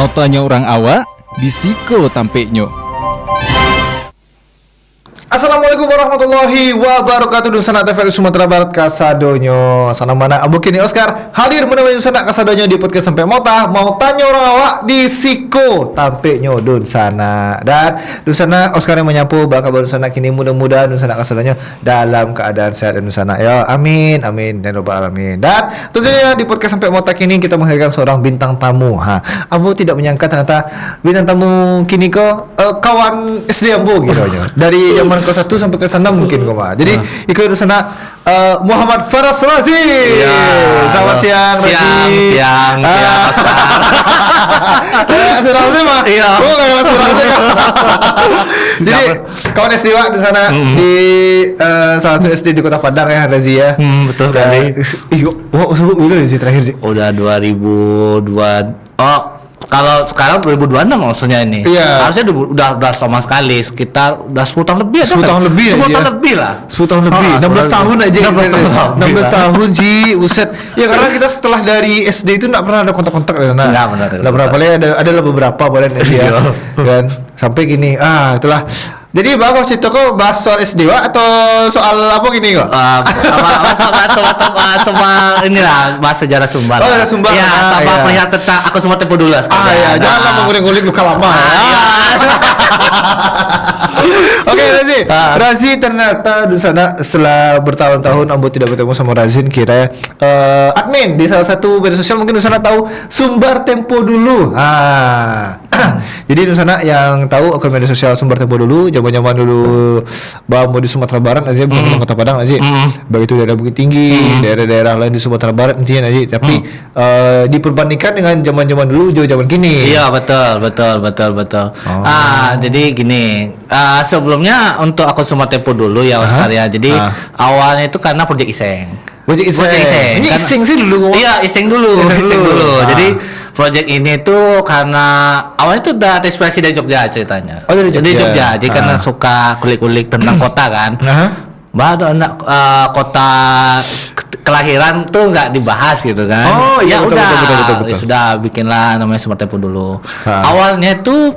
Mau tanya orang awak, disiko tampeknya. Assalamualaikum warahmatullahi wabarakatuh. Dusana TVRI Sumatera Barat kasadonyo. Sana mana Abu Kini Oscar hadir menemani Dusana kasadonyo di podcast sampai mota. Mau tanya orang awak di siko tampeknya Dusana. Dan Dusana Oscar yang menyapu bakal Dusana kini mudah-mudahan Dusana kasadonyo dalam keadaan sehat dan Dusana. Ya amin amin dan robbal alamin. Dan tentunya di podcast sampai mota kini kita menghadirkan seorang bintang tamu. Ambo tidak menyangka ternyata bintang tamu kini kok kawan SD Ambo gitu aja. Dari zaman kelas 1 sampai kelas 6 mungkin kok, Pak. Jadi ikut di sana Muhammad Faras Razi. Ya, selamat siang Razi. Siang. Kayak Razi mah. Iya. Oh, kayak Razi kan. Jadi kawan SD Wak di sana di salah satu SD di Kota Padang ya Razi ya. Betul sekali. Wah, udah sih terakhir sih. Udah 2002. Oh, kalau sekarang 2026 maksudnya ini. Iya. Harusnya udah sama sekali sekitar udah 10 tahun lebih. 10 tahun lebih 10 tahun aja. lebih lah. 10 tahun lebih. 16 tahun aja. 16 tahun Ji, uset. Ya karena kita setelah dari SD itu enggak pernah ada kontak-kontak ya. Enggak benar. Enggak pernah, paling ada beberapa boleh ya. Dan sampai gini, itulah. Jadi Bapak waktu itu kok bahas soal SD Wak atau soal apa gini kok? Sama inilah bahas sejarah Sumbar. Oh, sejarah Sumbar. Ya, sama iya. perihal tentang aku semua tempo dulu lah. Iya, janganlah mengulik-ngulik luka lama. Oke, Razi ternyata di sana setelah bertahun-tahun Ambo tidak bertemu sama Razin, kira admin di salah satu media sosial, mungkin di sana tahu Sumbar Tempo Dulu. Jadi di sana yang tahu akun media sosial Sumbar Tempo Dulu, zaman-zaman dulu Bang mau di Sumatera Barat aja, bukan di Kota Padang aja. Begitu daerah Bukit Tinggi, daerah-daerah lain di Sumatera Barat intinya aja, tapi diperbandingkan dengan zaman-zaman dulu jauh zaman kini. Iya, betul. Jadi gini, sebelumnya untuk akun Sumbar Tempo Dulu ya Oscar ya. Jadi awalnya itu karena Project Iseng. Project Iseng. Ini Karena- Iseng sih dulu. Iya, Iseng dulu. Jadi project ini tuh karena awalnya tuh udah terinspirasi dari Jogja ceritanya. Oh, dari Jogja. Jadi karena suka kulik-kulik tentang kota kan. Baru anak kota kelahiran tuh nggak dibahas gitu kan. Oh, iya, ya betul, udah, betul. ya sudah bikinlah namanya Sumbar Tempo Dulu. Awalnya tuh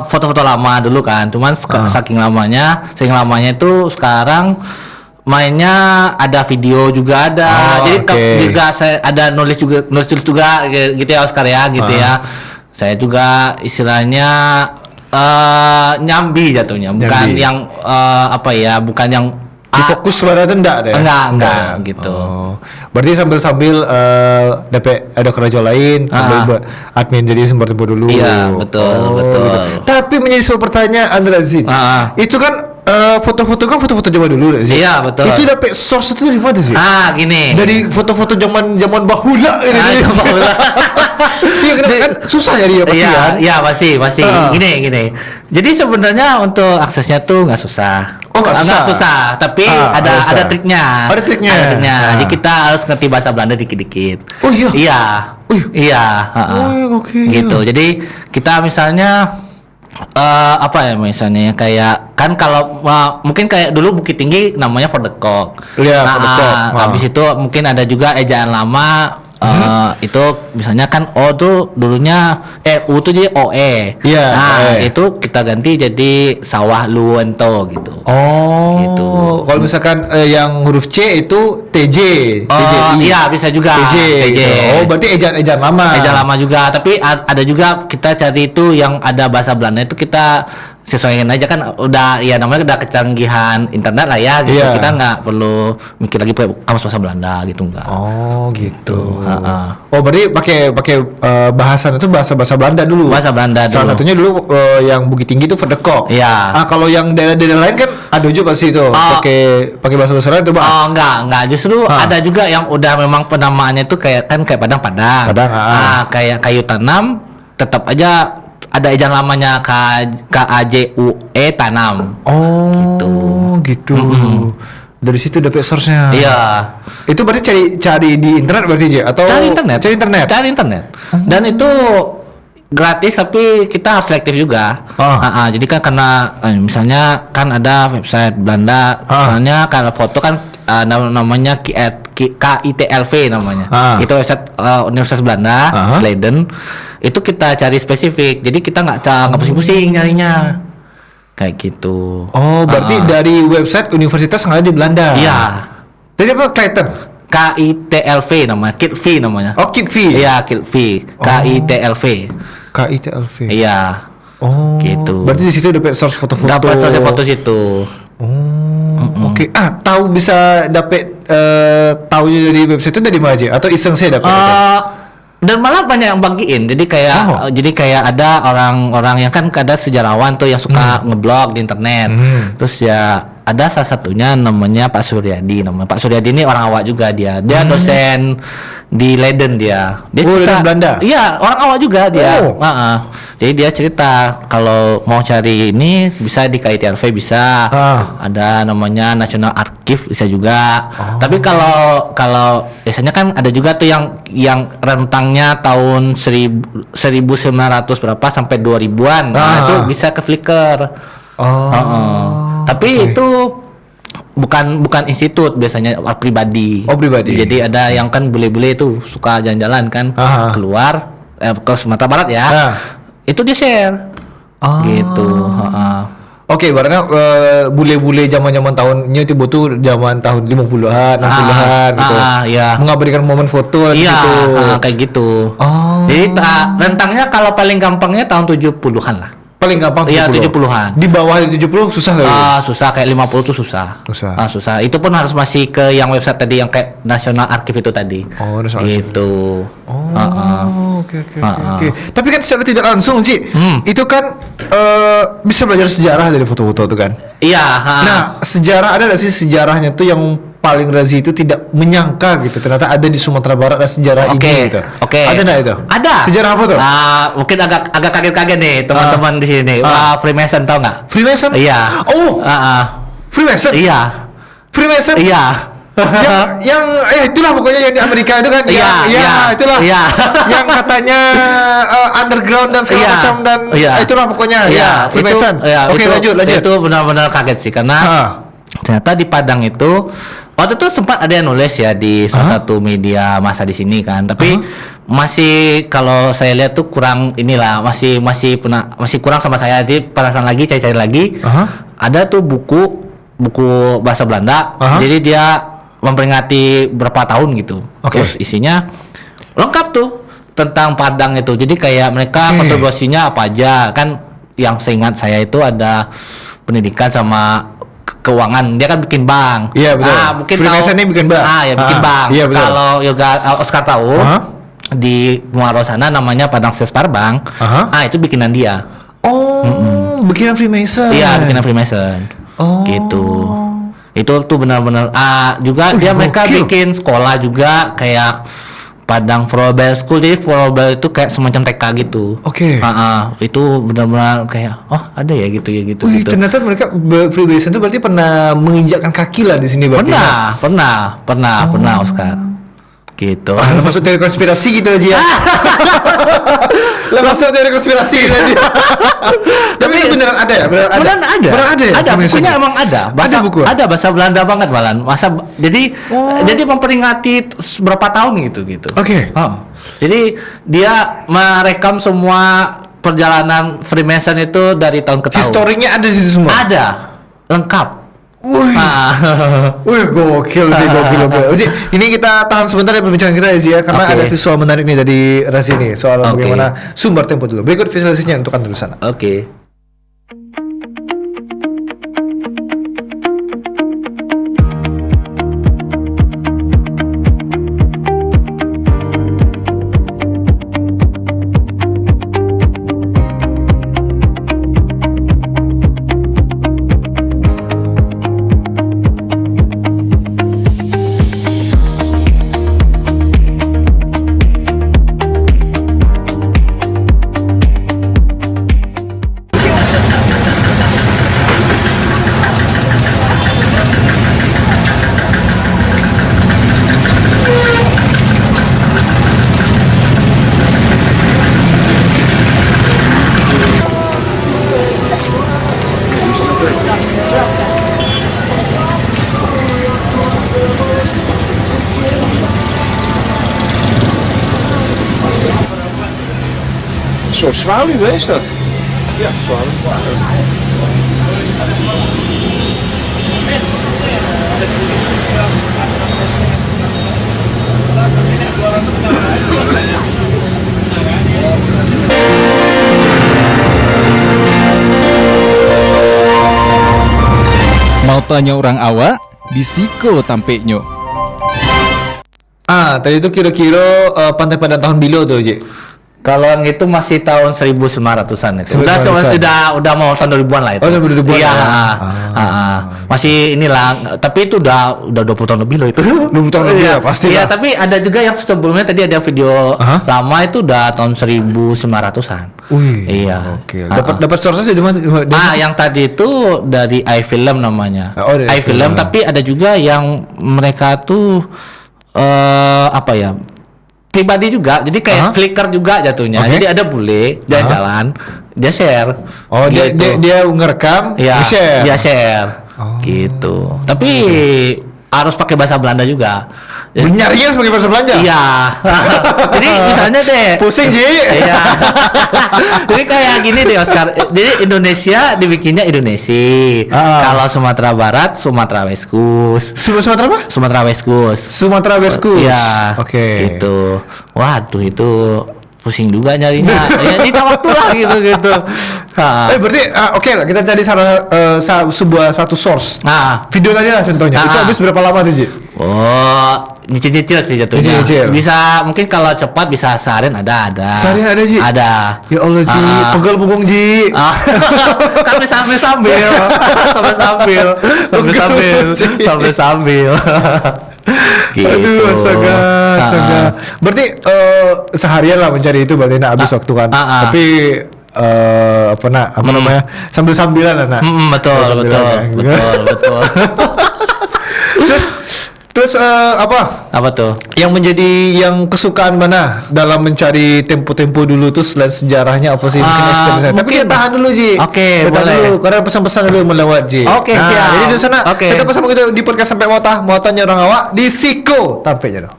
foto-foto lama dulu kan. Cuman saking lamanya itu sekarang mainnya ada video juga ada. Jadi juga saya ada nulis juga gitu ya Oscar ya gitu ya. Saya juga istilahnya nyambi jatuhnya, bukan Nyambi. yang bukan yang Difokus pada itu enggak deh. enggak gitu. Berarti sambil DP ada kerja lain, sambil admin jadi Sumber Tempo Dulu. Iya, betul. Gitu. Tapi menjadi sebuah pertanyaan Razin. Itu kan foto-foto zaman dulu sih. Iya, betul. Itu DP source itu dari mana sih? Gini. Dari foto-foto zaman bahula ini. Iya, kan susah jadi ya pasti kan? Iya, pasti. Gini. Jadi sebenarnya untuk aksesnya tuh nggak susah. Oh, nggak susah. Tapi ada triknya. Ada triknya. Jadi kita harus ngerti bahasa Belanda dikit-dikit. Oh iya. Iya. Oke. Gitu. Jadi kita misalnya misalnya kayak kan kalau mungkin kayak dulu Bukit Tinggi namanya Fordekok. Iya, Fordekok. Habis itu mungkin ada juga ejaan lama. Itu misalnya kan O tuh dulunya U tuh jadi OE. Iya. Itu kita ganti jadi Sawah Luwento gitu. Gitu. Kalau misalkan yang huruf C itu TJ. TJI. Iya, bisa juga. TJ. Gitu. Oh, berarti ejaan lama. Ejaan lama juga, tapi ada juga kita cari itu yang ada bahasa Belanda itu kita sesuaikan aja kan udah ya namanya udah kecanggihan internet lah ya gitu. Iya. Kita nggak perlu mikir lagi kamus bahasa Belanda gitu enggak. Oh, gitu. Oh, berarti pakai bahasan itu bahasa Belanda dulu. Bahasa Belanda dulu. Salah satunya dulu yang Bukit Tinggi itu Fordekok. Iya. Kalau yang daerah-daerah lain kan ada juga pasti itu pakai bahasa lain itu, Bang. Enggak. Justru ada juga yang udah memang penamaannya itu kayak Padang. Kayak kayu tanam tetap aja ada ejaan lamanya KAJUE tanam. Oh, gitu. Dari situ dapat source-nya. Iya. Itu berarti cari di internet berarti aja atau Cari internet. Dan itu gratis tapi kita harus selektif juga. Jadi kan karena misalnya kan ada website Belanda, misalnya kalau foto kan namanya KITLV namanya. Itu website Universitas Belanda, Leiden. itu kita cari spesifik. Jadi kita nggak pusing-pusing nyarinya. Kayak gitu. Oh, berarti dari website universitas yang ada di Belanda. Iya. Tadi apa? Clayton. KITLV namanya, KITV namanya. Oh, KITV. Iya, KITV. KITLV. KITLV. Iya. Oh. Gitu. Berarti di situ dapat source foto-foto. Dapat source foto situ. Oh. Oke. Tahu bisa dapat tahunya dari website itu dari mana aja? Atau iseng saya dapat? Dan malah banyak yang bagiin. Jadi kayak ada orang-orang yang kan ada sejarawan tuh yang suka ngeblog di internet. Terus ya ada salah satunya namanya Pak Suryadi. Pak Suryadi ini orang awak juga dia. Dia dosen di Leiden dia. Dia cerita, Belanda. Iya, orang awak juga dia. Jadi dia cerita kalau mau cari ini bisa di KITLV bisa. Ada namanya National Archive bisa juga. Tapi kalau biasanya kan ada juga tuh yang rentangnya tahun 1900 berapa sampai 2000-an. Nah, itu bisa ke Flickr. Tapi itu bukan institut, biasanya pribadi. Oh, pribadi. Jadi ada yang kan bule-bule itu suka jalan-jalan kan keluar ke Sumatera Barat ya. Itu dia share. Gitu. Oke, ibaratnya bule-bule zaman-zaman tahunnya itu butuh zaman tahun 50-an, 60-an gitu. Iya. Mengabadikan momen foto gitu. Kayak gitu. Jadi rentangnya kalau paling gampangnya tahun 70-an lah. Paling gampang 70. Iya, 70-an. Di bawah 70 susah lagi. Susah, kayak 50 tuh susah. Susah. Itu pun harus masih ke yang website tadi yang kayak National Archive itu tadi. Gitu. Oke. Tapi kan secara tidak langsung, Ci, itu kan bisa belajar sejarah dari foto-foto itu kan. Iya. Nah, sejarah ada nggak sih sejarahnya tuh yang paling Razi itu tidak menyangka gitu, ternyata ada di Sumatera Barat ada sejarah ini gitu. Ada nggak itu? Ada. Sejarah apa tuh? Mungkin agak kaget-kaget nih teman-teman di sini. Freemason tahu nggak? Freemason? Iya. Oh. Freemason? Iya. Freemason? Iya. yang itulah pokoknya yang di Amerika itu kan. Itulah. Iya. Yang katanya underground dan segala macam dan itulah pokoknya. Freemason. Oke, lanjut. Itu benar-benar kaget sih karena ternyata di Padang itu waktu itu sempat ada yang nulis ya di salah satu media massa di sini kan, tapi masih kalau saya lihat tuh kurang inilah, masih kurang sama saya. Jadi penasaran lagi, cari lagi. Ada tuh buku bahasa Belanda. Jadi dia memperingati berapa tahun gitu. Terus isinya lengkap tuh tentang Padang itu. Jadi kayak mereka kontribusinya apa aja kan. Yang seingat saya itu ada pendidikan sama keuangan. Dia kan bikin bank. Iya betul. Mungkin Freemason ini bikin bank. Bikin bank. Iya, betul. Kalau Yoga Oscar tahu di Muaro sana namanya Padang Sespar Bank. Itu bikinan dia. Bikinan Freemason. Iya, bikinan Freemason. Gitu. Itu tuh benar-benar juga dia mereka bikin sekolah juga kayak Padang Forobel School. Jadi Forobel itu kayak semacam TK gitu. Itu benar-benar kayak ada ya gitu. Wih, ternyata mereka Freemason itu berarti pernah menginjakkan kaki lah di sini berarti. Pernah Oscar. Gitu. Maksud teori konspirasi gitu aja. Maksud teori konspirasi gitu aja. Tapi itu beneran ada ya? Beneran ada ya? Ada, bukunya emang ada. Ada buku? Ada bahasa Belanda banget malah. Jadi memperingati berapa tahun gitu. Oke. Jadi dia merekam semua perjalanan Freemason itu dari tahun ke tahun. Historinya ada di situ semua? Ada. Lengkap. Wih, gokil sih, gokil. Jadi, ini kita tahan sebentar ya perbincangan kita ya, Zia, karena ada visual menarik nih dari Razi nih soal bagaimana sumber tempo dulu. Berikut visualisasinya untuk Anda di sana. soort zwaluw, is dat? Ja, zwaluw. Mau tanya orang awak, di Siko tampeknya. Tadi itu kira-kira Pantai Padang tahun bila tuh, Ji? Kalau yang itu masih tahun 1900-an itu. 1900-an. Udah mau tahun 2000-an lah itu. Oh, 2000-an. Iya. ya? Masih inilah, tapi itu udah 20 tahun lebih loh itu. 20 tahun lebih ya, pasti Iya, lah. tapi ada juga yang sebelumnya tadi ada video lama itu udah tahun 1900-an. Wih. Iya. Oke. Dapat source-nya di mana? Yang tadi itu dari iFilm namanya. Oh, dari iFilm, iFilm. tapi ada juga yang mereka tuh apa ya? Pribadi juga. Jadi kayak Flickr juga jatuhnya. Oke. Jadi ada bule dia jalan, dia share. Oh, Gitu. dia ngerekam, Iya, nge-share. dia share. Gitu. Tapi harus pakai bahasa Belanda juga. Nyarinya sebagai bahasa Belanda? Iya. Jadi misalnya deh. Pusing, Ji. Iya. Jadi kayak gini deh Oscar. Jadi Indonesia dibikinnya Indonesia. Kalau Sumatera Barat, Sumatera West Coast. Sumatera apa? Sumatera West Coast. Sumatera West Coast. Iya. Oke. Gitu. Waduh itu pusing juga nyarinya. Ya kita waktu lah gitu. Berarti oke lah, kita cari satu source. Nah, Video tadi lah contohnya. Itu habis berapa lama tuh, Ji? nyicil-nyicil sih jatuhnya. Nyicil-nyicil. Bisa mungkin kalau cepat bisa seharian ada. Seharian ada, Ji? Ada. Ya Allah, Ji, pegel punggung, Ji. Kami sambil gitu. Aduh, astaga. Berarti seharian lah mencari itu, berarti nak habis waktu kan. Tapi apa namanya, sambil-sambilan lah nak. Betul. Terus Apa tuh? yang menjadi yang kesukaan mana dalam mencari tempo-tempo dulu tuh selain sejarahnya apa sih mungkin experience-nya. Tapi kita tahan dulu, Ji. Oke, Kita tahan boleh. dulu karena pesan-pesan dulu melewat, Ji. Oke, siap. Jadi di sana Oke. kita bersama kita di podcast sampai mau tanya orang awak di Siko tampaknya dong.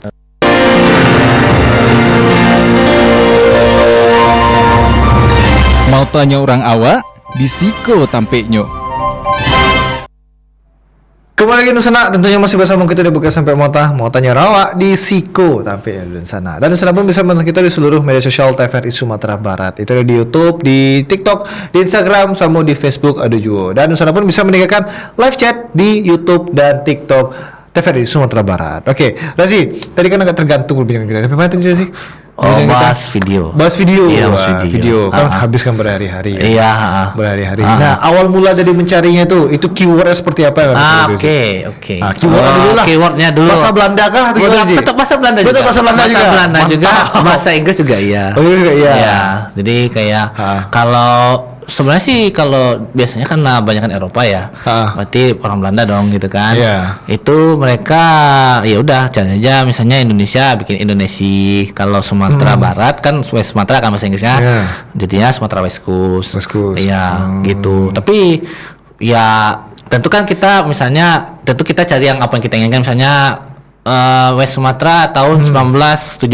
Mau tanya orang awak, di Siko tampeknya. Kembali lagi Nusana, tentunya masih bersama kita di Buka Sampai mau tanya rawak di Siko tampil di sana. Dan di sana pun bisa menonton kita di seluruh media sosial TVRI Sumatera Barat. Itu ada di YouTube, di TikTok, di Instagram, sama di Facebook ada juga. Dan di sana pun bisa mendengarkan live chat di YouTube dan TikTok TVRI Sumatera Barat. Oke, Razi, tadi kan agak tergantung perbincangan kita. Tapi mana tadi Razi? Bahas video. Bahas video. Iya, Wah, bahas video. Kan habiskan berhari-hari. Iya. Berhari-hari. Nah, awal mula dari mencarinya itu keywordnya seperti apa? Oke. Keyword dulu lah. Keywordnya dulu. Bahasa Belanda kah atau gimana, Ji? Tetap bahasa Belanda juga. Betul, bahasa Belanda juga. Mantap. Bahasa Inggris juga iya. Oh, juga iya. Iya. Jadi kayak kalau sebenarnya sih kalau biasanya kan banyak kan Eropa ya. Berarti orang Belanda dong gitu kan. Iya. Itu mereka ya udah cari aja misalnya Indonesia bikin Indonesia. Kalau Sumatera Barat kan West Sumatera kan bahasa Inggrisnya. Iya. Jadinya Sumatera West Coast. West Coast. Iya, gitu. Tapi ya tentu kan kita misalnya cari yang apa yang kita inginkan misalnya West Sumatera tahun 1970.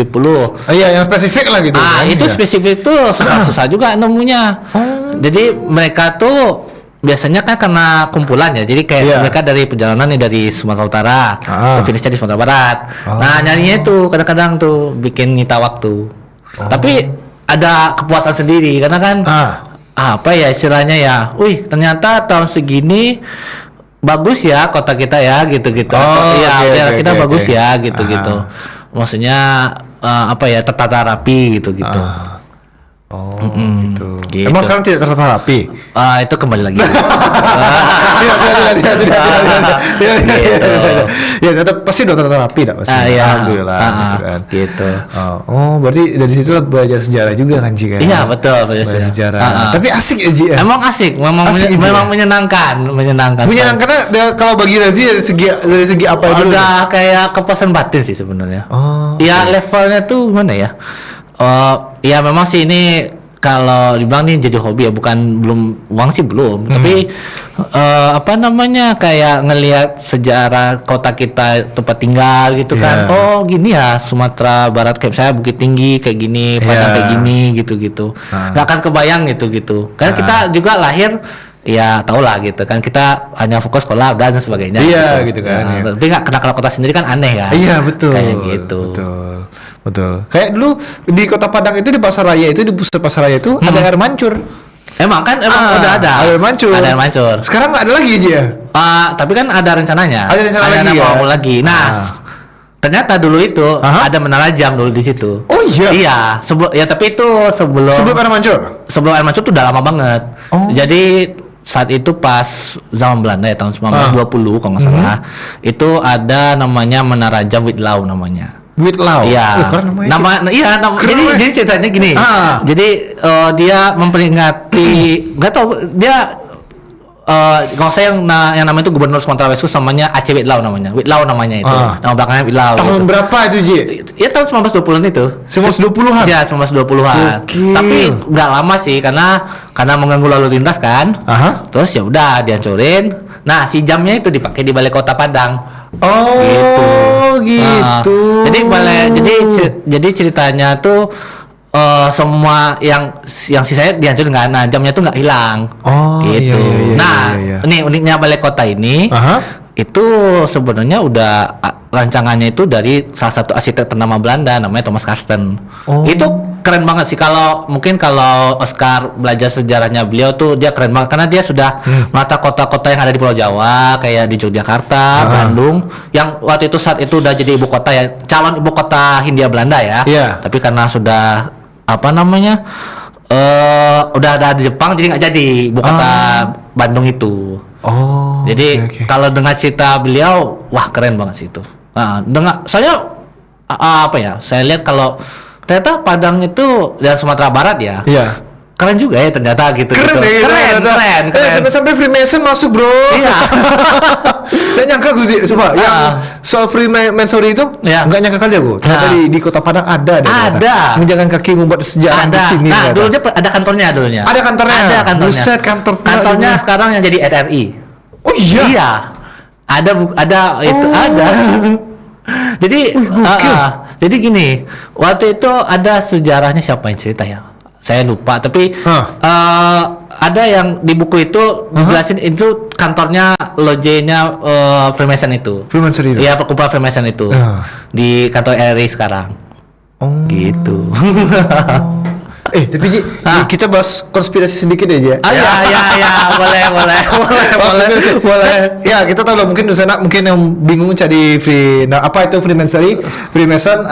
Iya, yang spesifik lah gitu. kan? Itu Iya. spesifik tuh susah juga nemunya. Jadi mereka tuh biasanya kan karena kumpulan ya. Jadi kayak Iya. mereka dari perjalanan nih dari Sumatera Utara, ke finishnya di Sumatera Barat. Nah, nyarinya itu kadang-kadang tuh bikin nyita waktu. Tapi ada kepuasan sendiri karena kan apa ya istilahnya ya. Wih, ternyata tahun segini bagus ya kota kita ya gitu-gitu. Daerah kita bagus ya gitu-gitu. Maksudnya apa ya tertata rapi gitu-gitu. Gitu. Gitu. Emang sekarang tidak tertata rapi? Itu kembali lagi. Tidak. Ya, tetap pasti udah tertata rapi, pasti. Iya. Alhamdulillah. Gitu kan. Gitu. Berarti dari situ belajar sejarah juga kan, Ji kan? Iya betul Belajar sejarah. Tapi asik ya, Ji. Emang asik, memang Asik, Ji, memang ya? menyenangkan. Menyenangkan kalau bagi Razi dari segi apa dulu? Udah kayak kepuasan batin sih sebenarnya. Ya levelnya tuh gimana ya? Ya memang sih ini kalau dibilang nih jadi hobi ya, bukan belum uang sih belum, tapi apa namanya kayak ngelihat sejarah kota kita, tempat tinggal gitu kan. Yeah. Oh gini ya Sumatera Barat, kayak saya Bukit Tinggi kayak gini, Padang kayak gini gitu-gitu. Nggak akan kebayang gitu-gitu. Karena kita juga lahir ya tau lah gitu kan, kita hanya fokus sekolah dan sebagainya. Iya, gitu kan, Nah, iya. tapi nggak kenal kota sendiri kan aneh kan. Iya betul. Kayak gitu. Betul. Kayak dulu di Kota Padang itu, di pasar raya itu, di pusat pasar raya itu ada air mancur. Emang udah ada. Air mancur. Ada air mancur. Sekarang nggak ada lagi aja ya. Tapi kan ada rencananya. Ada rencana lagi ya? mau lagi. Nah, ternyata dulu itu Aha. ada menara jam dulu di situ. Oh iya. Iya, tapi itu sebelum Sebelum air mancur. sebelum air mancur tuh udah lama banget. Oh. Jadi saat itu pas zaman Belanda ya tahun 1920 kalau nggak salah, itu ada namanya Menara Jam Witlau namanya. Witlau. Iya. Keren namanya. Keren Jadi ceritanya gini. Jadi dia memperingati, nggak tahu dia kalau saya yang namanya itu Gubernur Sumatera West namanya Aceh Witlau namanya. Witlau namanya itu. Nama belakangnya Witlau. Tahun gitu. berapa itu Ji? Ya tahun 1920-an itu. 1920-an? Iya, 1920-an. Gokil. Tapi nggak lama sih karena mengganggu lalu lintas kan. Aha. Terus ya udah dihancurin. Nah, si jamnya itu dipakai di balai kota Padang. Oh gitu. Jadi ceritanya tuh semua yang sisanya dihancurin nggak, nah jamnya tuh nggak hilang. Oh, gitu. iya, Nah, iya. ini uniknya balai kota ini. Aha. Itu sebenarnya udah rancangannya itu dari salah satu arsitek ternama Belanda namanya Thomas Karsten. Oh. Itu keren banget sih, kalau Oscar belajar sejarahnya beliau tuh dia keren banget karena dia sudah menata kota-kota yang ada di Pulau Jawa kayak di Yogyakarta, Bandung, yang waktu itu saat itu udah jadi ibu kota ya, calon ibu kota Hindia Belanda ya. Iya. Tapi karena sudah udah ada di Jepang jadi nggak jadi ibu kota Bandung itu. Oh. Jadi oke. kalau dengar cerita beliau, wah keren banget sih itu. Nah, saya lihat kalau ternyata Padang itu dan Sumatera Barat ya. Iya. Keren juga ya ternyata gitu. Keren deh, keren. Sampai Freemason masuk, bro. Iya. Nggak nyangka gue sih, coba yang soal Freemasonry itu nggak nyangka kali aku. Ternyata di Kota Padang ada. Menjaga kaki membuat sejarah di sini. Nah, dulunya ada kantornya dulunya. Ada kantornya. Buset, kantornya sekarang yang jadi RRI. Oh iya. Iya. Ada ada. Jadi jadi gini, waktu itu ada sejarahnya, siapa yang cerita ya? Saya lupa, tapi ada yang di buku itu jelasin itu kantornya lojenya Freemason itu. Freemason itu. Iya, perkumpulan Freemason itu. Di kantor RRI sekarang. Oh. Gitu. Tapi Ji, kita bahas konspirasi sedikit aja. Ya, boleh. Ya, kita tahu lah, mungkin di sana mungkin yang bingung cari apa itu Freemasonry, Freemason,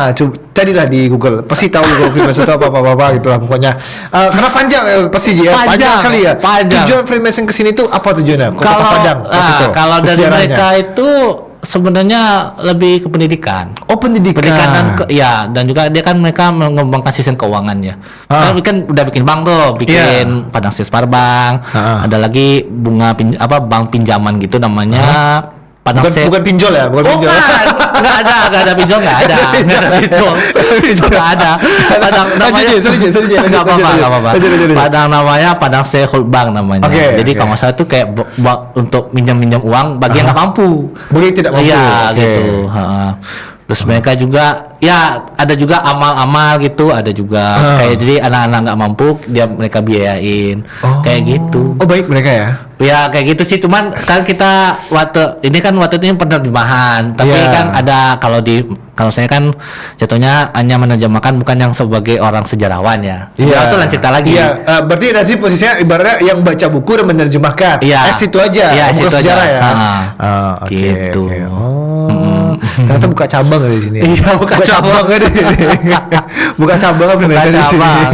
carilah di Google. Pasti tahu Google Freemason itu apa gitulah pokoknya. Karena panjang pasti Ji ya. Panjang sekali ya. Tujuan Freemason ke sini tuh apa tujuannya? Kota Padang. Kalau dari mereka itu sebenarnya lebih ke pendidikan. Oh, pendidikan dan juga dia kan mereka mengembangkan sistem keuangannya. Kan udah bikin bank tuh, bikin Padang Siswar Bank. Ada lagi bank pinjaman gitu namanya. Bukan pinjol ya, bukan pinjol. Nggak ada pinjol, nggak ada pinjol nggak ada. Padang namanya, nggak apa-apa. Padang namanya Padang Sehul Bank namanya. Jadi kalau nggak salah itu kayak untuk minjam uang bagi yang nggak mampu. Bagi yang tidak mampu. Iya gitu. Terus mereka juga ada juga amal-amal gitu, ada juga kayak jadi anak-anak nggak mampu mereka biayain kayak gitu. Oh, baik mereka ya. Ya kayak gitu sih, cuman kan kita waktu itu penerjemahan, tapi kan ada kalau saya kan jatuhnya hanya menerjemahkan, bukan yang sebagai orang sejarawan ya. Iya. Itu lain cerita lagi. Iya. Berarti ada sih posisinya ibaratnya yang baca buku dan menerjemahkan. Iya. Itu aja. Iya, bukan situ sejarah aja. ya. Gitu. Ternyata buka cabang di sini. Iya, buka cabang di sini. Buka cabang apa di sini.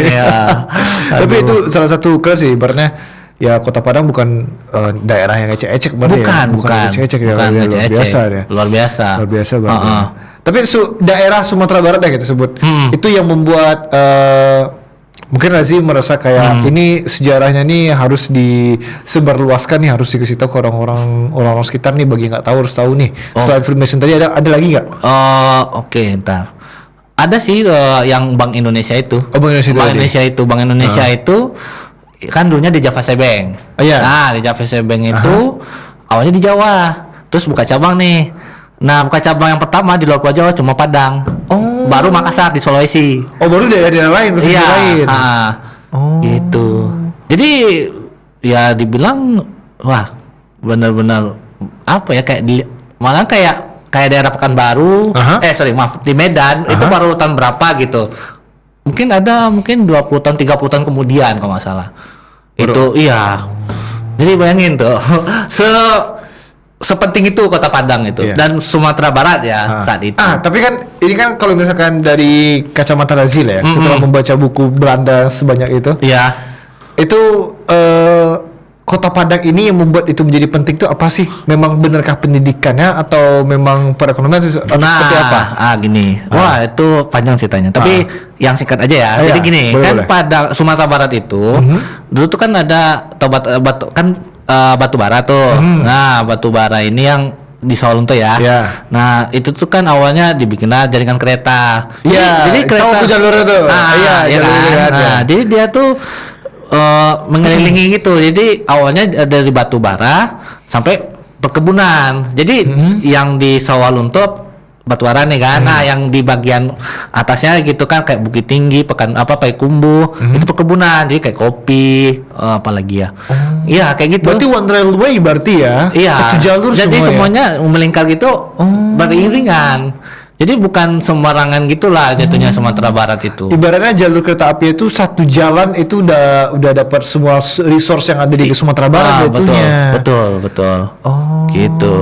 Ya. Tapi itu salah satu keren sih ibaratnya. Ya, Kota Padang bukan daerah yang ecek-ecek berarti ya. Bukan ecek-ecek ya. Luar biasa banget. Tapi daerah Sumatera Barat ya kita sebut. Itu yang membuat mungkin Razi merasa kayak ini sejarahnya nih harus disebarluaskan nih, harus dikasih tahu ke orang-orang sekitar nih, bagi nggak tahu harus tahu nih. Selain Freemason tadi ada lagi nggak? Oke, ntar. ada sih yang Bank Indonesia itu. Oh, Bank Indonesia itu Bank tadi. Indonesia itu, Bank Indonesia itu kan dulunya di Java Bank. Oh, iya. Nah, di Java Bank itu awalnya di Jawa, terus buka cabang nih. Nah, buka cabang yang pertama di luar Pulau Jawa cuma Padang. Oh. Baru Makassar di Sulawesi. Oh, baru daerah-daerah lain, provinsi Iya. lain. Oh. Gitu. Jadi ya dibilang wah benar-benar apa ya kayak malah kayak daerah Pekanbaru. Maaf di Medan itu baru tahun berapa gitu. Mungkin 20 tahun 30 tahun kemudian kalau nggak salah. Itu iya. Jadi bayangin tuh sepenting itu Kota Padang itu dan Sumatera Barat ya saat itu. Tapi kan ini kan kalau misalkan dari kacamata Razil ya, setelah membaca buku Belanda sebanyak itu, Iya. itu Kota Padang ini yang membuat itu menjadi penting itu apa sih? Memang benarkah pendidikannya atau memang perekonomian atau seperti apa? Gini. Wah, itu panjang ceritanya. Tapi yang singkat aja ya. Jadi gini, boleh. pada Sumatera Barat itu dulu tuh kan ada batu bara tuh. Nah, batu bara ini yang di Sawalunto ya. Iya. Nah, itu tuh kan awalnya dibikinlah jaringan kereta. Iya. Jadi kereta tahu jalurnya tuh. Iya, jalurnya kan? ada. Nah, jadi dia tuh mengelilingi gitu. Jadi awalnya dari batu bara sampai perkebunan. Jadi yang di Sawalunto batu bara nih kan. Nah, yang di bagian atasnya gitu kan kayak Bukit Tinggi, Payakumbuh, itu perkebunan. Jadi kayak kopi, apalagi ya. Iya, kayak gitu. Berarti one railway berarti ya? Iya. Satu jalur jadi semua semuanya melingkar gitu beriringan. Jadi bukan sembarangan gitulah jatuhnya Sumatera Barat itu. Ibaratnya jalur kereta api itu satu jalan itu udah dapat semua resource yang ada di Sumatera Barat jatuhnya. Betul. Oh. Gitu.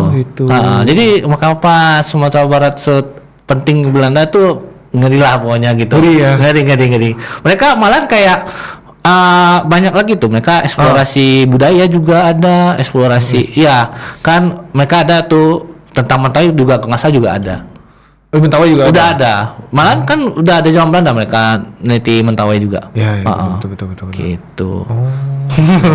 Jadi maka apa Sumatera Barat sepenting Belanda tuh ngeri lah pokoknya gitu. Ngeri ya? Ngeri. Mereka malah kayak banyak lagi tuh mereka eksplorasi budaya juga ada, eksplorasi. Iya, kan mereka ada tuh tentang Mentawai juga nggak salah juga ada. Mentawai juga Udah ada. Malah kan udah ada zaman Belanda mereka neliti Mentawai juga. Iya, betul. Gitu.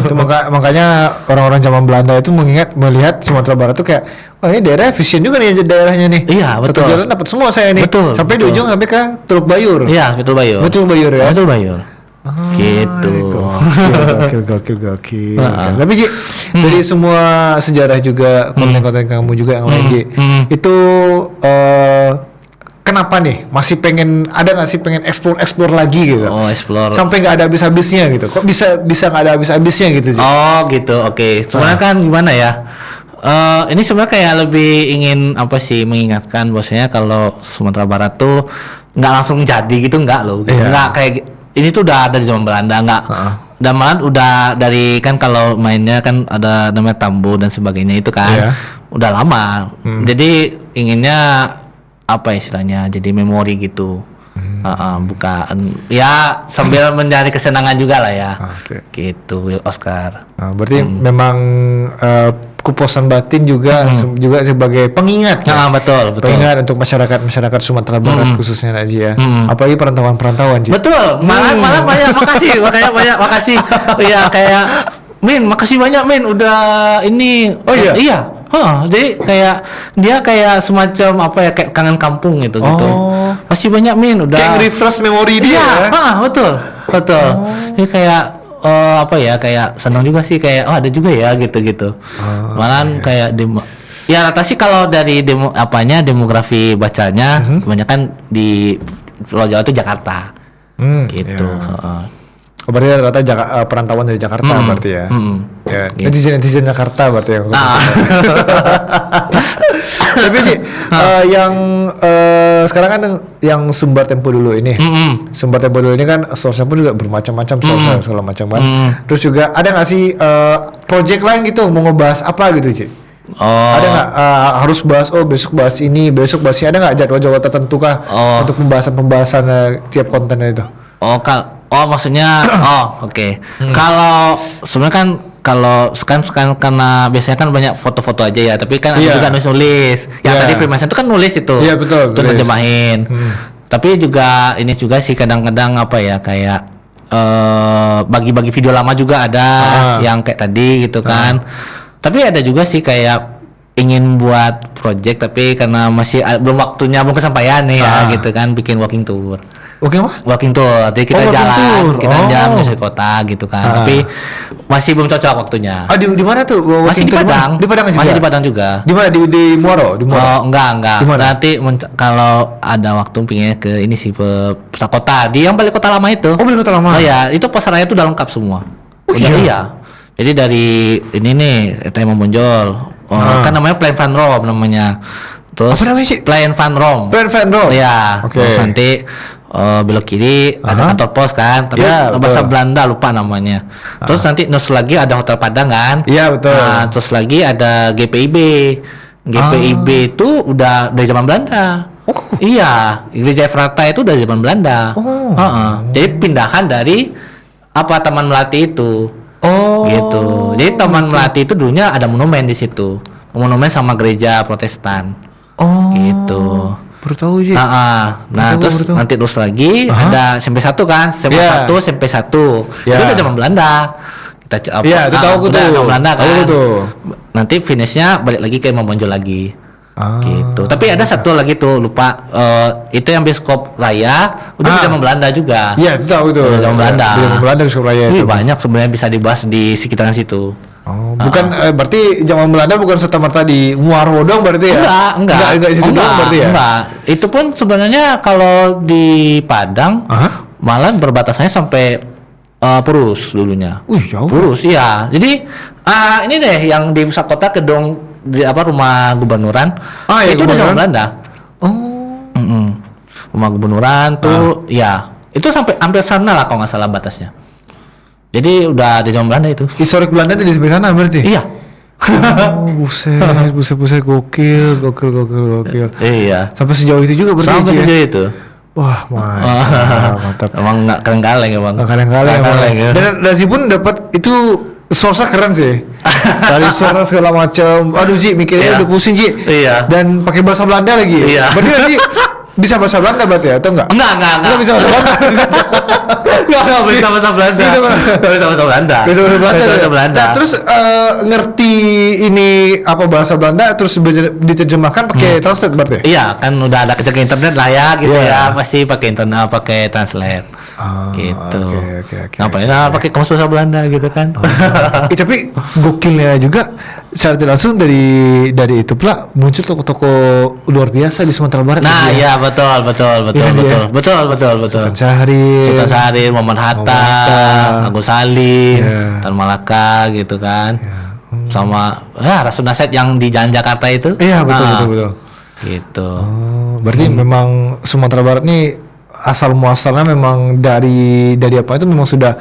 Itu makanya orang-orang zaman Belanda itu melihat Sumatera Barat tuh kayak wah ini daerah efisien juga nih daerahnya nih. Iya, Satu betul. jalan dapat semua saya nih. Betul, Sampai di ujung sampai ke Teluk Bayur. Iya, Betul Bayur. Betul Bayur ya. Betul Bayur. Gitu. Gokil. Tapi Ji, dari semua sejarah juga konten-konten kamu juga yang lain Ji, itu kenapa nih masih ada nggak sih pengen explore lagi gitu? Oh, explore. Sampai nggak ada habis-habisnya gitu. Kok bisa nggak ada habis-habisnya gitu Ji? Oh, gitu. Oke. Sebenarnya kan gimana ya? Ini sebenarnya kayak lebih ingin mengingatkan bahwasanya kalau Sumatera Barat tuh nggak langsung jadi gitu nggak loh. Gitu. Iya. Nggak kayak ini tuh udah ada di zaman Belanda nggak. Dan malah udah dari kan kalau mainnya kan ada namanya Tambo dan sebagainya itu kan. Iya. Udah lama. Jadi inginnya apa istilahnya? Jadi memori gitu. Bukan ya sambil mencari kesenangan juga lah ya. Gitu Oscar. Nah, berarti memang kepuasan batin juga juga sebagai pengingat ya. Betul. Pengingat untuk masyarakat Sumatera Barat khususnya Naji ya. Apalagi perantauan Ji. Betul. Malah banyak makasih. Iya kayak Min, makasih banyak Min udah ini. Oh iya. Iya. Jadi dia kayak semacam kayak kangen kampung gitu. Makasih banyak Min udah. Kayak refresh memori dia ya. Betul. Jadi kayak kayak senang juga sih kayak ada juga ya gitu. Malahan kayak ya rata sih kalau dari demografi bacanya kebanyakan di Pulau Jawa itu Jakarta. Gitu. Oh, berarti rata perantauan dari Jakarta berarti ya. Ya, netizen Jakarta berarti yang. Tapi sih yang sekarang kan yang Sumber Tempo dulu ini. Sumber Tempo dulu ini kan source-nya pun juga bermacam-macam source segala macam kan. Terus juga ada nggak sih project lain gitu mau ngebahas apa gitu sih? Ada nggak harus bahas besok bahas ini ada nggak jadwal tertentu kah untuk pembahasan tiap kontennya itu? Maksudnya oke. Kalau sebenarnya kan karena biasanya kan banyak foto-foto aja ya, tapi kan ada juga nulis. Yang tadi Freemason itu kan nulis itu. Iya betul. Itu nerjemahin. Tapi juga ini juga sih kadang-kadang kayak bagi-bagi video lama juga ada yang kayak tadi gitu kan. Tapi ada juga sih kayak ingin buat project tapi karena masih belum waktunya, belum kesampaian nih ya gitu kan, bikin walking tour. Oke mah? Walking tour, jadi kita walking jalan, tour. kita jalan menyusuri kota gitu kan. Tapi masih belum cocok waktunya. Ah, di mana tuh? Masih di Padang. Di Padang juga. Masih di Padang juga. Di mana? Di Muaro, di Muaro. Oh, enggak. Di mana? Nanti kalau ada waktu pengen ke ini sih ke pusat kota, di yang balik kota lama itu. Oh, balik kota lama. Oh ya, itu pasarnya itu udah lengkap semua. Oh, Udah, iya? iya. Jadi dari ini nih, Tema Bonjol. Kan namanya Plan Van Rom namanya. Terus Apa namanya sih? Plan Van Rom. Plan Van Rom. Iya. Oke. Terus nanti belok kiri ada kantor pos kan, tapi Ya, bahasa betul. Belanda lupa namanya. Terus nanti nus lagi ada Hotel Padang kan. Iya, betul. Nah, terus lagi ada GPIB. GPIB itu udah dari zaman Belanda. Oh. Iya, Gereja Efrata itu dari zaman Belanda. Oh. Heeh. Jadi pindahan dari Taman Melati itu. Oh. Gitu. Jadi Taman Melati itu dulunya ada monumen di situ. Monumen sama gereja Protestan. Oh. Gitu. Baru tahu Ji. Nah, Betul, terus betul. nanti terus lagi ada SMP 1 kan, SMP Iya. 1, SMP 1. Iya. Itu udah zaman Belanda. Kita Iya, itu tahu aku udah tuh. zaman Belanda kan. Tahu tuh. Nanti finishnya balik lagi ke Imam Bonjol lagi. Ah. Gitu. Tapi ada satu lagi tuh lupa itu yang Biskop Raya udah di zaman Belanda juga. Iya, itu tahu tuh. Udah zaman Belanda. Di zaman Belanda di Surabaya Wih, itu. banyak sebenarnya bisa dibahas di sekitaran situ. Oh, bukan berarti zaman Belanda bukan serta merta di Muaro doang berarti ya? Enggak di situ doang berarti ya? Enggak. Itu pun sebenarnya kalau di Padang malah berbatasannya sampai Purus dulunya. Wih, jauh. Purus, iya. Jadi ini deh yang di pusat kota gedung di rumah gubernuran. Iya, Itu udah zaman gubernuran. Belanda. Oh. Rumah gubernuran tuh ya. Itu sampai hampir sana lah kalau nggak salah batasnya. Jadi udah di zaman Belanda itu. Historik Belanda itu di sebelah sana berarti? Iya. Oh, buset, gokil. Iya. Sampai sejauh itu juga berarti Sampai Ji, ya? sejauh itu. Wah, mantap. Emang nggak kaleng-kaleng emang. Kadang-kadang Kaleng-kaleng, ya. Dan Dasi pun dapat itu source keren sih. Dari suara segala macam. Aduh Ji, mikirnya Iya. udah pusing Ji. Iya. Dan pakai bahasa Belanda lagi. Iya. Berarti Ji bisa bahasa Belanda berarti ya, atau enggak? Enggak. Enggak bisa bahasa Belanda. Enggak bisa bahasa Belanda. Bisa bahasa- Nggak bisa bahasa Belanda. Bisa bahasa Belanda. Bisa bahasa ya? Belanda. Nah, terus ngerti ini apa bahasa Belanda terus diterjemahkan pakai translate berarti? Iya, kan udah ada kecek internet lah ya gitu Iya. ya. Pasti pakai internet, pakai translate. Gitu. Oke. Ngapain pakai kamus bahasa Belanda gitu kan. Tapi gokilnya juga secara tidak langsung dari itu pula muncul toko-toko luar biasa di Sumatera Barat. Nah, gitu ya. iya betul. Iya, dia. Sultan Syahrir. Sultan Syahrir, Muhammad Hatta, Agus Salim, Iya. Tan Malaka gitu kan. Sama Rasul Nasid yang di Jalan Jakarta itu. Iya, betul. Gitu. Oh, berarti memang Sumatera Barat ini asal muasalnya memang dari apa itu memang sudah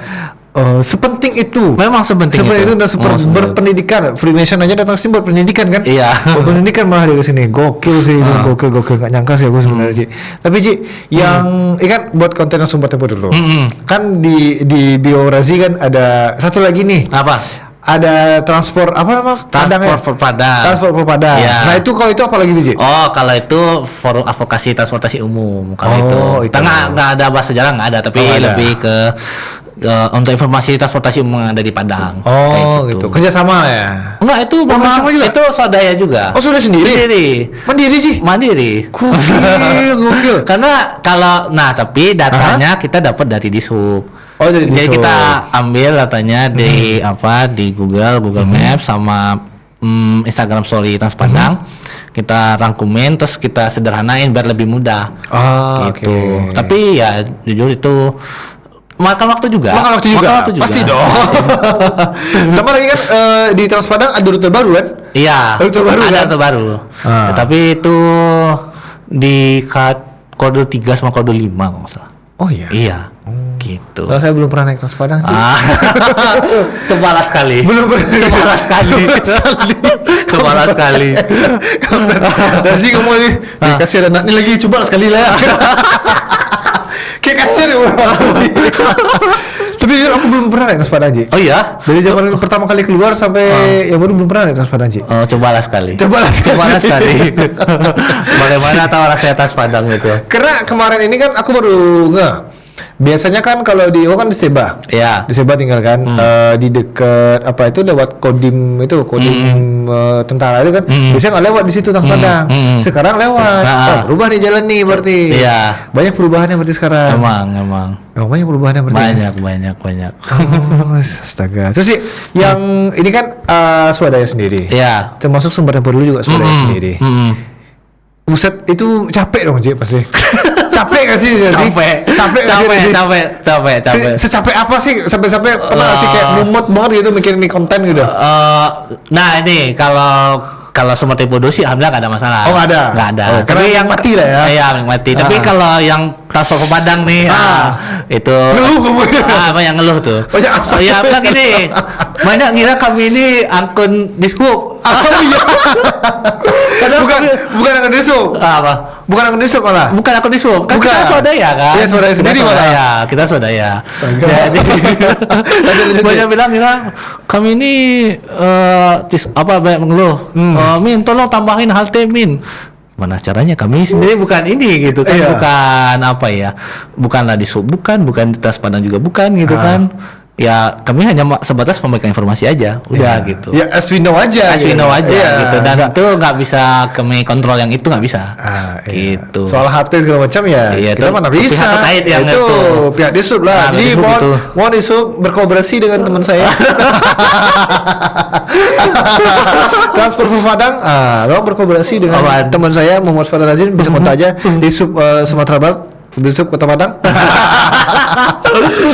sepenting itu. Memang sepenting itu. dan berpendidikan. Freemason aja datang sini buat pendidikan kan? Iya. Berpendidikan malah dia kesini. Gokil sih, gokil. Nggak nyangka sih aku sebenarnya Ji. Tapi Ji, yang ikan buat konten yang Sumber Tempo dulu. Kan di bio Razi kan ada satu lagi nih. Apa? Ada transport apa nama? Transport Padang. Transport Padang. Iya. Nah itu kalau itu apa lagi tuh Ji? Oh, kalau itu forum advokasi transportasi umum. Kalau itu. itu. Kita nggak ada bahasa jalan nggak ada, tapi Oh, ada. lebih ke untuk informasi transportasi umum yang ada di Padang. Oh Kayak gitu. Kerjasama ya? Enggak, itu kerjasama juga? itu swadaya juga. Oh sudah sendiri? Mandiri sih? Mandiri. Gokil. Karena tapi datanya kita dapat dari Dishub. Oh dari Jadi Dishub. kita ambil datanya di di Google Maps sama Instagram Story Trans Padang. Kita rangkumin terus kita sederhanain biar lebih mudah. Gitu. Oke. Tapi ya jujur itu makan waktu juga. Makan waktu juga? Pasti dong. Tambah lagi kan di Trans Padang ada rute baru kan? Iya. Rute baru ada kan? rute baru. Tapi itu di kode 3 sama kode 5 kalau nggak salah. Oh iya. Iya. Gitu. Kalau saya belum pernah naik Trans Padang Ji. Cembalas sekali. Belum pernah. Cembalas sekali. Cembalas sekali. Dan sih ngomong nih, kasih anak ini lagi coba sekali lah. Kayak kasihan ya orang. Tapi jujur aku belum pernah naik Trans Padang Ji. Oh iya. Dari zaman pertama kali keluar sampai yang baru belum pernah naik Trans Padang Ji. Oh, cobalah sekali. Cobalah sekali. Bagaimana tahu rasanya Trans Padang gitu? Karena kemarin ini kan aku baru Biasanya kan kalau di kan di Seba. Iya. Di Seba tinggal kan di dekat apa itu lewat Kodim itu tentara itu kan. Biasanya nggak lewat di situ Trans Padang. Sekarang lewat. Oh, berubah nih jalan nih berarti. Iya. Banyak perubahannya berarti sekarang. Emang. Oh, banyak perubahannya berarti. Banyak. Oh, astaga. Terus sih yang ini kan swadaya sendiri. Iya. Termasuk sumber tempur dulu juga swadaya sendiri. Buset, itu capek dong Ji pasti. Capek gak sih? Capek. Secapek apa sih sampai pernah nggak sih kayak mumet banget gitu mikirin nih konten gitu? Nah ini kalau Sumber Tempo dulu sih alhamdulillah nggak ada masalah. Oh nggak ada. Nggak ada. Oh, karena yang mati lah ya. Iya mati. Tapi kalau yang transfer ke Padang nih, itu ngeluh kemudian. Banyak ngeluh tuh. Banyak asap. Iya bilang ini banyak ngira kami ini akun Dishub. Oh iya. bukan akun Dishub. Apa? Bukan akun Dishub malah. Bukan akun Dishub. Kan Bukan. kita swadaya kan. Iya swadaya sendiri malah. Ya, kita swadaya. Astaga. Jadi Lanjut. banyak bilang kami ini banyak mengeluh. Min tolong tambahin halte Min. Mana caranya kami sendiri bukan ini gitu kan, bukan apa ya, bukanlah di sub, bukan di Trans Padang juga bukan gitu kan. Ya kami hanya sebatas memberikan informasi aja, udah gitu. Ya as we know aja. Gitu. Dan itu nggak bisa kami kontrol yang itu nggak bisa. Gitu. Soal HT segala macam ya, kita mana bisa. Pihak terkait yang itu pihak Dishub lah. Jadi mohon Dishub berkolaborasi dengan teman saya. Transport Padang, tolong berkolaborasi dengan teman saya Muhammad Fadal Azin, bisa kontak aja di Sumatera Barat. Besok Kota Padang.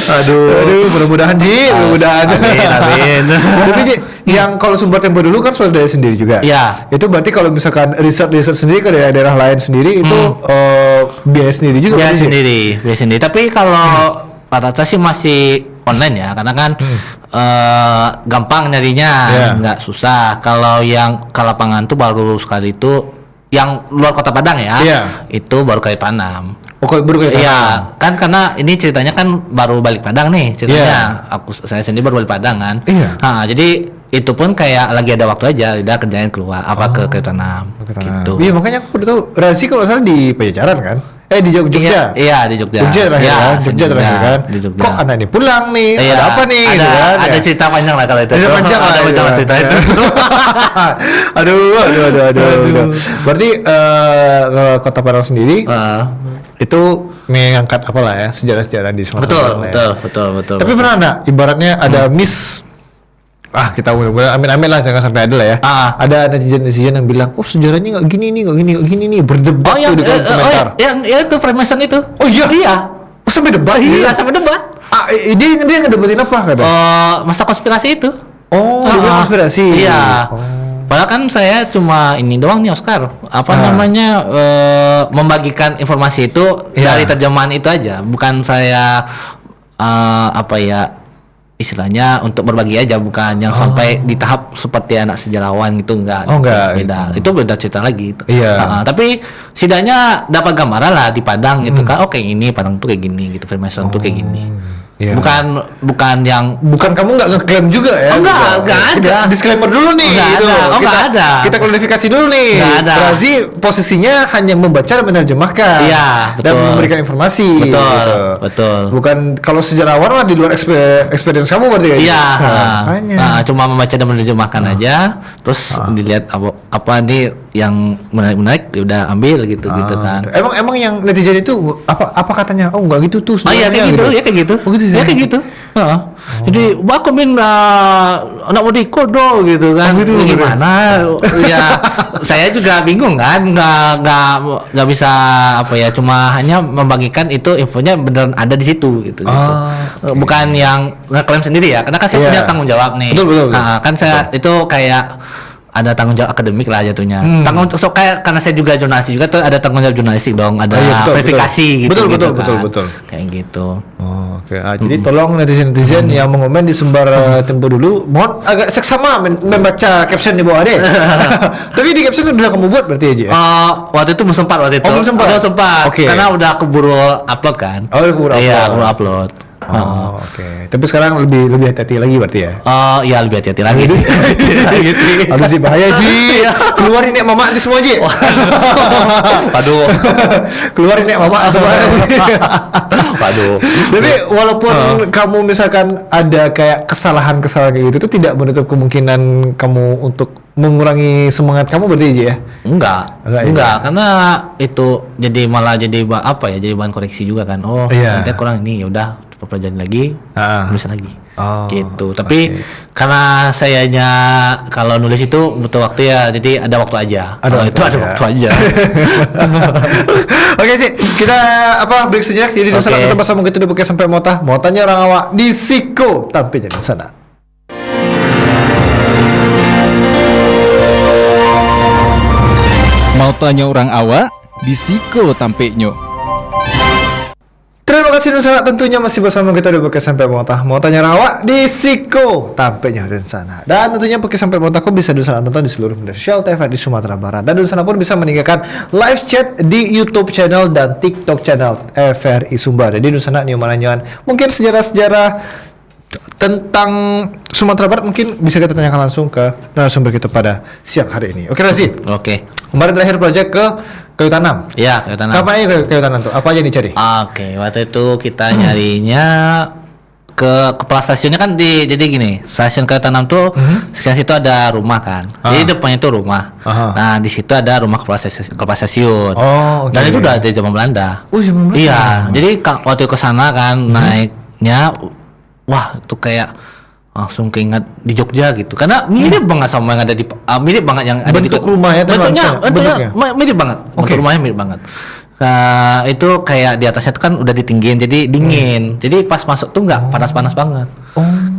Aduh, mudah-mudahan Ji, mudah-mudahan. Amin. Tapi Ji, yang kalau Sumber Tempo dulu kan swadaya sendiri juga. Iya. Itu berarti kalau misalkan riset sendiri ke daerah lain sendiri itu biaya sendiri juga. Biaya sendiri. Tapi kalau rata-rata sih masih online ya, karena kan gampang nyarinya, nggak susah. Kalau yang ke lapangan tuh baru sekali itu yang luar Kota Padang ya, itu baru kali tanam. Oh, baru kayak Iya, kan karena ini ceritanya kan baru balik Padang nih ceritanya. Saya sendiri baru balik Padang kan. Jadi itu pun kayak lagi ada waktu aja, udah kerjain keluar ke tanam. Gitu. Iya, makanya aku udah tahu Razi kalau salah di Pajajaran kan? Di Jogja. Iya, di Jogja. Jogja terakhir kan. Di Jogja. Kok anak ini pulang nih? Ada apa nih? Ada cerita panjang lah kalau itu. Ada panjang lah cerita itu. Aduh. Berarti ke Kota Padang sendiri itu mengangkat apa lah ya sejarah-sejarah di Sumatera. Betul. Tapi pernah nggak ibaratnya ada miss? Kita mudah-mudahan amin lah jangan sampai ada lah ya. Ada netizen yang bilang, sejarahnya nggak gini nih berdebat tuh di kolom komentar. Yang itu Freemason itu. Oh iya. Iya. Sampai debat. Iya, sampai debat. Dia ngedebatin apa kata? Masa konspirasi itu. Dia konspirasi. Iya. Padahal kan saya cuma ini doang nih Oscar. Namanya membagikan informasi itu dari terjemahan itu aja. Bukan saya istilahnya untuk berbagi aja, bukan yang sampai di tahap seperti anak sejarawan gitu, enggak. Beda. Itu beda cerita lagi. Iya. Tapi setidaknya dapat gambaran lah di Padang gitu kan. Kayak ini Padang tuh kayak gini gitu, Freemason tuh kayak gini. Iya. Bukan kamu nggak ngeklaim juga ya? Enggak ada. Disclaimer dulu nih. Enggak ada. Kita klarifikasi dulu nih. Enggak ada. Razi posisinya hanya membaca dan menerjemahkan. Iya, Dan betul. memberikan informasi. Betul. Bukan kalau sejarawan mah di luar experience kamu berarti ya? Iya. Makanya. Cuma membaca dan menerjemahkan aja. Terus dilihat apa nih yang menarik ya udah ambil gitu kan. Emang yang netizen itu apa katanya? Enggak gitu tuh. Iya kayak gitu. Oh, gitu. Ya kayak gitu. Jadi aku anak mau dikodo gitu kan. Gimana? Ya saya juga bingung kan. Nggak bisa cuma hanya membagikan itu infonya beneran ada di situ gitu. Bukan yang ngeklaim sendiri ya. Karena kan saya punya tanggung jawab nih. Betul. Kan saya itu kayak ada tanggung jawab akademik lah jatuhnya. Karena saya juga jurnalis juga tuh ada tanggung jawab jurnalistik dong, ada verifikasi gitu. Betul. Kayak gitu. Oke. Jadi tolong netizen yang mengomen di Sumber Tempo dulu, mohon agak seksama membaca caption di bawah deh. Tapi di caption udah kamu buat berarti aja. Waktu itu belum sempat. Belum sempat. Oke. Karena udah keburu upload kan. Udah keburu upload. Iya, keburu upload. Oh, oke. Tapi sekarang lebih hati-hati lagi berarti ya. Oh iya, lebih hati-hati lagi sih. Hati-hati sih. Aduh sih bahaya Ji. Keluarin nek mama nanti semua Ji. Waduh. Keluarin nek mama semua. Waduh. Tapi walaupun kamu misalkan ada kayak kesalahan-kesalahan kayak gitu, itu tidak menutup kemungkinan kamu untuk mengurangi semangat kamu berarti Ji ya? Enggak, karena itu jadi malah jadi apa ya, jadi bahan koreksi juga kan. Oh, Iya. nanti kurang ini, ya udah coba pelajarin lagi, tulisan lagi. Oh, Gitu. Tapi karena sayanya kalau nulis itu butuh waktu ya, jadi ada waktu aja. Ada Kalau waktu itu ada aja. waktu aja. Oke sih, kita break sejenak. Jadi di sana Oke. kita bersama gitu di podcast sampai Mota. Motanya orang awak di Siko, tampilnya di sana. Mau tanya orang awak di Siko tampeknya. Terima kasih Nusana, tentunya masih bersama kita di podcast sampai Mota. Motanya orang awak di Siko, tampilnya di sana. Dan tentunya podcast sampai Mota kau bisa Nusana tonton di seluruh media sosial TV di Sumatera Barat. Dan Nusana pun bisa meninggalkan live chat di YouTube channel dan TikTok channel FRI Sumbar. Jadi Nusana nyoman mungkin sejarah-sejarah tentang Sumatera Barat mungkin bisa kita tanyakan langsung ke narasumber kita pada siang hari ini. Oke Razi, Oke. kemarin terakhir proyek ke kayu tanam. Ya, kayu tanam. Kapan aja kayu tanam tuh? Apa aja dicari? Oke, waktu itu kita nyarinya ke kepala stasiunnya kan jadi gini, stasiun kayu tanam tuh sekitar situ ada rumah kan. Jadi depannya itu rumah. Nah, di situ ada rumah kepala stasiun. Oh, oke. Dan itu udah dari zaman Belanda. Oh, zaman Belanda. Iya, jadi waktu ke sana kan naiknya, wah itu kayak langsung keinget di Jogja gitu, karena mirip banget sama yang ada di mirip banget yang ada di Bentuk rumahnya tuh bentuknya bentuknya? mirip banget. Oke. Bentuk rumahnya mirip banget. Itu kayak di atasnya tuh kan udah ditinggiin jadi dingin. Jadi pas masuk tuh nggak panas-panas banget.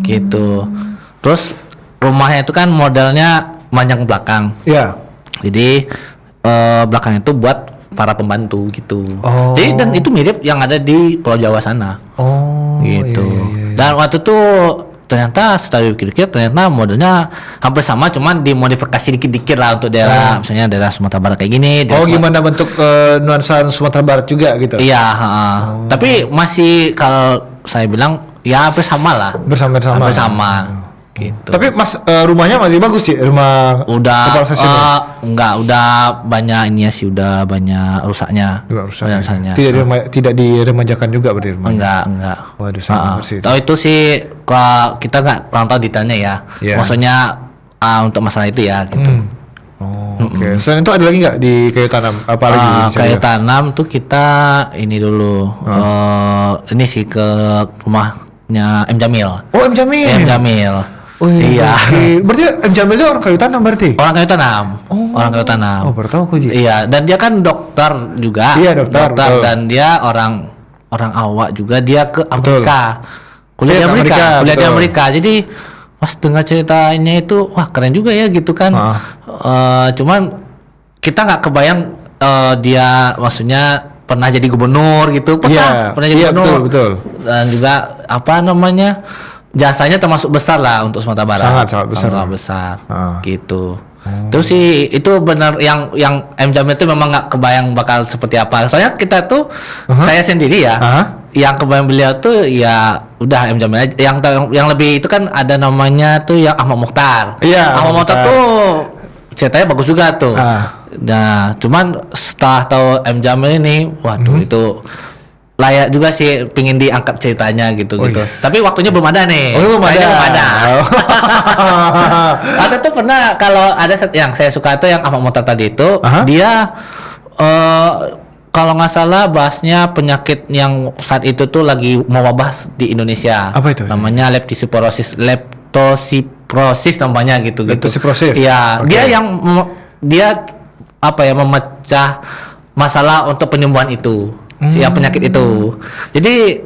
Gitu. Terus rumahnya itu kan modelnya panjang belakang. Iya. Jadi belakang itu buat para pembantu gitu. Oh. Jadi dan itu mirip yang ada di Pulau Jawa sana. Oh, Gitu. iya. Dan waktu itu ternyata setelah pikir-pikir ternyata modelnya hampir sama, cuman dimodifikasi dikit-dikit lah untuk daerah misalnya daerah Sumatera Barat kayak gini. Oh, daerah gimana bentuk nuansa Sumatera Barat juga gitu? Iya, tapi masih kalau saya bilang ya hampir sama lah. Bersama-sama. Hampir sama. Gitu. Tapi Mas rumahnya masih bagus sih, rumah udah kepala stasiun. enggak, udah banyak ininya sih, udah banyak rusaknya. Juga rusak. Banyak rusaknya. Tidak diremajakan juga berarti rumahnya. Enggak. Waduh, sangat bersih. Tahu itu sih kita nggak kurang tahu detailnya ya. Iya. Maksudnya untuk masalah itu ya gitu. Oh, oke. Selain itu ada lagi nggak di kayu tanam? Apa lagi? Kayu tanam tuh kita ini dulu ini sih ke rumahnya M Jamil. Oh, M Jamil. M Jamil. Oh, Iya. Oke. Berarti M Jamil itu orang kayu tanam berarti? Orang kayu tanam. Orang kayu tanam. Oh, baru tahu aku Ji. Iya, dan dia kan dokter juga. Iya, dokter, betul. dan dia orang awak juga, dia ke Amerika. Kuliah Kuliah di ke Amerika, Amerika, kuliah di betul. Amerika. Jadi pas dengar ceritanya itu, wah keren juga ya gitu kan. Cuman kita nggak kebayang dia maksudnya pernah jadi gubernur gitu. Iya, Pernah jadi iya, gubernur. betul. Dan juga apa namanya? Jasanya termasuk besar lah untuk Sumatera Barat. Sangat besar. Sangat besar. Ah. Gitu. Terus sih itu benar yang M Jamil itu memang nggak kebayang bakal seperti apa. Soalnya kita tuh saya sendiri ya, yang kebayang beliau tuh ya udah M Jamil aja. Yang lebih itu kan ada namanya tuh yang Ahmad Mukhtar. Iya, Ahmad Mukhtar tuh ceritanya bagus juga tuh. Nah, cuman setelah tahu M Jamil ini, waduh itu layak juga sih, pingin diangkat ceritanya gitu. Tapi waktunya belum ada nih. Oh, belum ada. Kayaknya belum ada. Atau tuh pernah kalau ada yang saya suka tuh yang Ahmad Mukhtar tadi itu, dia kalau nggak salah bahasnya penyakit yang saat itu tuh lagi mewabah di Indonesia. Apa itu? Namanya leptosiprosis namanya gitu. Leptosiprosis. Iya, Okay. dia apa ya, memecah masalah untuk penyembuhan itu. Yang penyakit itu. Jadi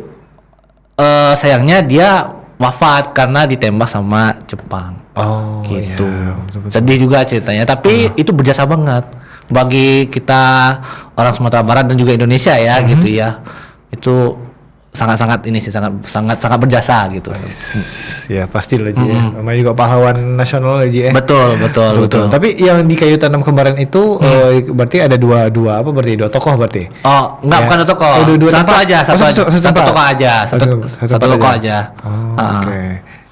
sayangnya dia wafat karena ditembak sama Jepang. Oh, Gitu. iya, betul-betul. Sedih juga ceritanya, tapi itu berjasa banget bagi kita orang Sumatera Barat dan juga Indonesia ya gitu ya. Itu sangat-sangat ini sih sangat berjasa gitu. Ya pasti lah Ji. Namanya juga pahlawan nasional lah Ji. Betul. Tapi yang di Kayu Tanam kemarin itu berarti ada dua apa berarti dua tokoh berarti? Oh, enggak, Ya. bukan dua tokoh. Dua Satu tempat. aja, Oh, satu tempat. tokoh aja. Satu tokoh aja. Oh, oke.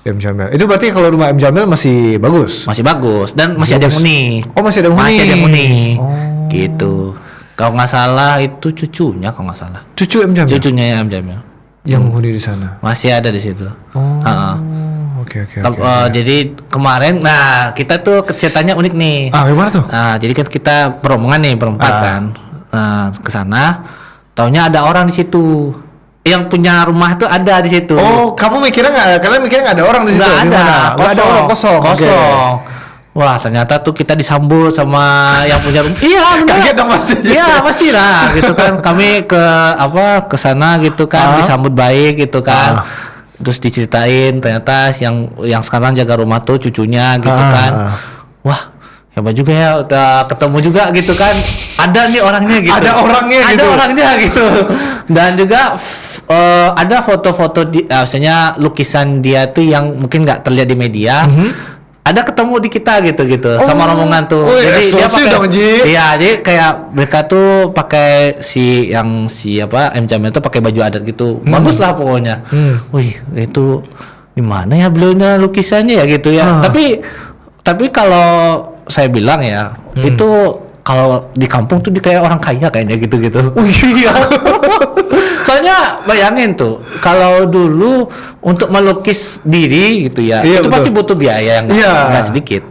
M Jamil. Itu berarti kalau rumah M Jamil masih bagus. Masih bagus dan masih ada yang unik. Oh, masih ada yang Masih unik. ada yang unik. Oh. Gitu. Kalau nggak salah itu cucunya kalau nggak salah. Cucu M Jamil. Cucunya M Jamil. Yang menghuni di sana. Masih ada di situ. Oh. Ha-ha. Oke. Jadi kemarin, nah kita tuh ceritanya unik nih. Ah, gimana tuh? Nah, jadi kan kita berombongan nih berempat kan. Nah, ke sana, taunya ada orang di situ. Yang punya rumah tuh ada di situ. Oh, kalian mikirnya nggak ada orang di situ? Nggak Gimana? ada, Nggak ada orang, kosong. Oke. Wah, ternyata tuh kita disambut sama yang punya rumah. Iya, benar. Kaget dong pasti. Iya, pasti lah gitu kan. Kami ke sana gitu kan, disambut baik gitu kan. Terus diceritain ternyata yang sekarang jaga rumah tuh cucunya gitu kan. Wah, hebat juga ya, udah ketemu juga gitu kan. Ada nih orangnya gitu. Ada orangnya Ada gitu. orangnya gitu. Dan juga ada foto-foto maksudnya lukisan dia tuh yang mungkin nggak terlihat di media. Ada ketemu di kita gitu sama rombongan tuh. Oh, Jadi dia eksklusif pakai, dong, Ji. iya, jadi kayak mereka tuh pakai M Jamil tuh pakai baju adat gitu. Bagus lah pokoknya. Wih, itu di mana ya beliaunya lukisannya ya gitu ya. Tapi kalau saya bilang ya, itu kalau di kampung tuh dia kayak orang kaya kayaknya gitu-gitu. Iya. Soalnya bayangin tuh, kalau dulu untuk melukis diri gitu ya, Iya, itu betul. pasti butuh biaya yang nggak sedikit.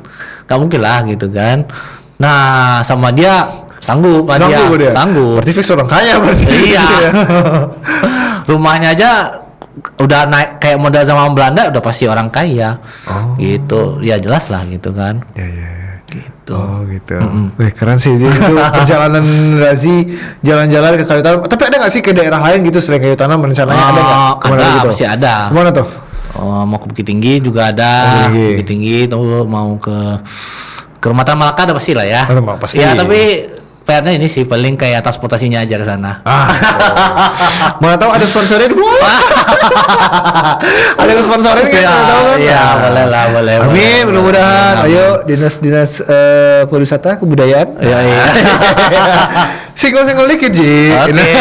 Gak mungkin lah gitu kan. Nah, sama dia sanggup. Sanggup. Berarti fix orang kaya berarti. Iya. Rumahnya aja udah naik kayak modal zaman Belanda, udah pasti orang kaya. Gitu. Ya jelas lah gitu kan. Ya. Gitu. Oh gitu. Wih, keren sih Ji. Itu perjalanan Razi jalan-jalan ke Kayu Tanam. Tapi ada nggak sih ke daerah lain gitu selain Kayu Tanam rencananya ada nggak? Kemana Ada, gitu? pasti ada. Kemana tuh? Mau ke Bukit Tinggi juga ada. Bukit Bukit Tinggi tuh mau ke Kehormatan Malaka ada pasti lah ya. Pasti. Ya, tapi PR-nya ini sih paling kayak transportasinya aja ke sana. Mana tahu ada sponsornya dulu. Ada yang sponsorin kan? Mana tahu kan? Iya, boleh lah, boleh. Amin, boleh. mudah-mudahan. Amin. Ayo dinas pariwisata kebudayaan. Iya. Single dikit Ji. Oke.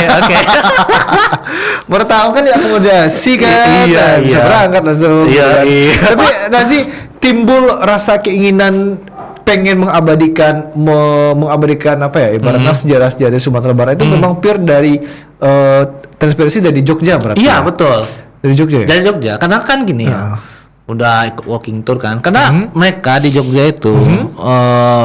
Mana tahu kan diakomodasi kan. Iya, Nah, bisa iya. berangkat langsung. Iya, kan. iya. Tapi Nazi timbul rasa keinginan pengen mengabadikan apa ya ibaratnya sejarah-sejarah Sumatera Barat itu memang pure dari terinspirasi dari Jogja berarti. Iya, ya? betul. Dari Jogja ya? Dari Jogja, karena kan gini ya, udah ikut walking tour kan, karena mereka di Jogja itu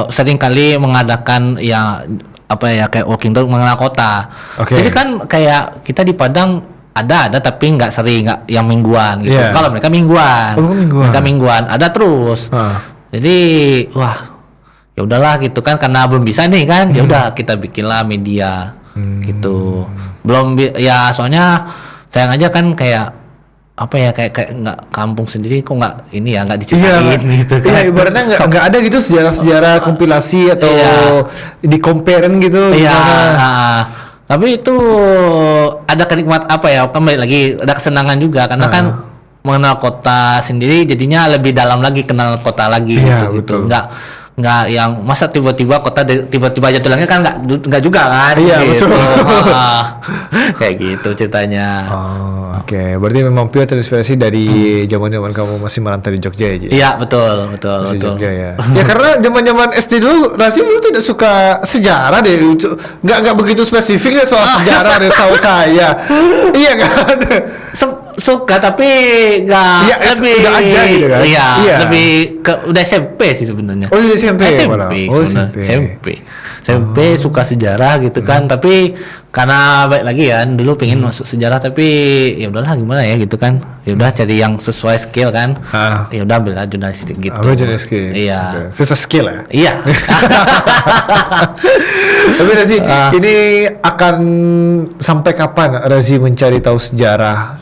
sering kali mengadakan ya apa ya kayak walking tour mengenal kota. Oke. Jadi kan kayak kita di Padang ada tapi nggak sering, nggak yang mingguan gitu. Iya. Kalau mereka mingguan, Oh, mingguan. mereka mingguan ada terus. Jadi wah ya udahlah gitu kan, karena belum bisa nih kan, ya udah kita bikinlah media gitu. Ya soalnya sayang aja kan kayak apa ya kayak nggak kampung sendiri kok nggak ini ya nggak diceritain gitu kan. Iya, ibaratnya nggak ada gitu sejarah-sejarah kompilasi atau di comparein gitu. Iya. gimana. Tapi itu ada kenikmat apa ya, kembali lagi ada kesenangan juga karena kan mengenal kota sendiri jadinya lebih dalam lagi, kenal kota lagi Iya, gitu. betul. Nggak yang masa tiba-tiba kota tiba-tiba aja tulangnya kan nggak juga kan. Iya, gitu. betul. Kayak gitu ceritanya. Oh, oke. Berarti memang pure terinspirasi dari zaman-zaman kamu masih merantau di Jogja ya, Ji? Iya, betul. Masih Jogja ya. Ya karena zaman-zaman SD dulu, Rasi dulu tidak suka sejarah deh. Nggak begitu spesifik deh soal sejarah deh setahu saya. Iya kan? Suka tapi nggak Iya, lebih udah aja gitu kan? Iya, Iya. lebih ke udah SMP sih sebenarnya. Oh, udah SMP malah. Oh, SMP. SMP suka sejarah gitu kan, tapi karena baik lagi ya dulu pengen masuk sejarah tapi ya udahlah gimana ya gitu kan. Ya udah cari yang sesuai skill kan. Ya udah ambil aja jurnalistik gitu. Ambil jurnalistik. Iya. Sesuai skill ya. Iya. Tapi Razi, ini akan sampai kapan Razi mencari tahu sejarah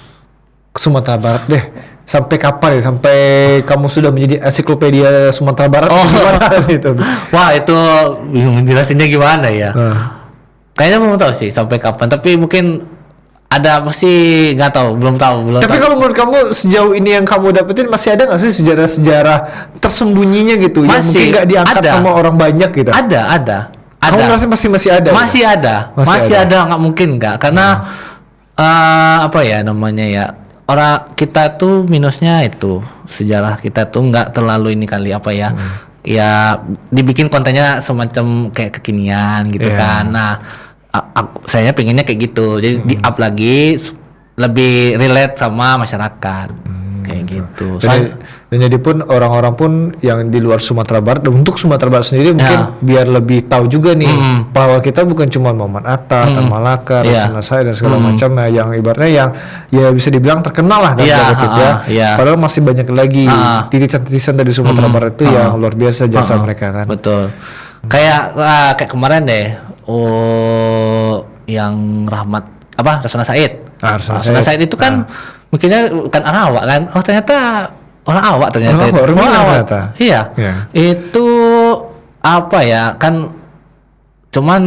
Sumatera Barat deh? Sampai kapan ya? Sampai kamu sudah menjadi ensiklopedia Sumatera Barat? Gimana itu? Wah, itu bingung jelasinnya gimana ya. Kayaknya mau tahu sih sampai kapan, tapi mungkin Ada apa sih? Nggak tahu, belum tahu. Tapi kalau menurut kamu sejauh ini yang kamu dapetin masih ada nggak sih sejarah-sejarah tersembunyinya gitu yang mungkin Masih nggak diangkat ada. sama orang banyak gitu? Ada. Kamu ngerasa masih ada? Masih ya? ada. Masih Masih ada. ada, nggak mungkin nggak. Karena apa ya namanya ya, orang kita tuh minusnya itu sejarah kita tuh nggak terlalu ini kali apa ya. Ya dibikin kontennya semacam kayak kekinian gitu Iya. kan. Nah, saya pengennya kayak gitu. Jadi di-up lagi lebih relate sama masyarakat. Kayak gitu. Dan jadi pun orang-orang pun yang di luar Sumatera Barat, untuk Sumatera Barat sendiri mungkin biar lebih tahu juga nih bahwa kita bukan cuma Muhammad Atta, Tan Malaka, Iya. Rasuna Said dan segala macam yang ibaratnya yang ya bisa dibilang terkenal lah dalam Iya, tanda kutip ya. iya. Padahal masih banyak lagi titisan-titisan dari Sumatera Barat itu yang luar biasa jasa mereka kan. Betul. Kayak kemarin deh. Yang Rahmat apa Rasuna Said. Rasuna Said itu kan mungkinnya bukan orang awak kan. Oh ternyata orang awak ternyata. Orang awak, orang Minang ternyata. Iya. Iya. Itu apa ya kan cuman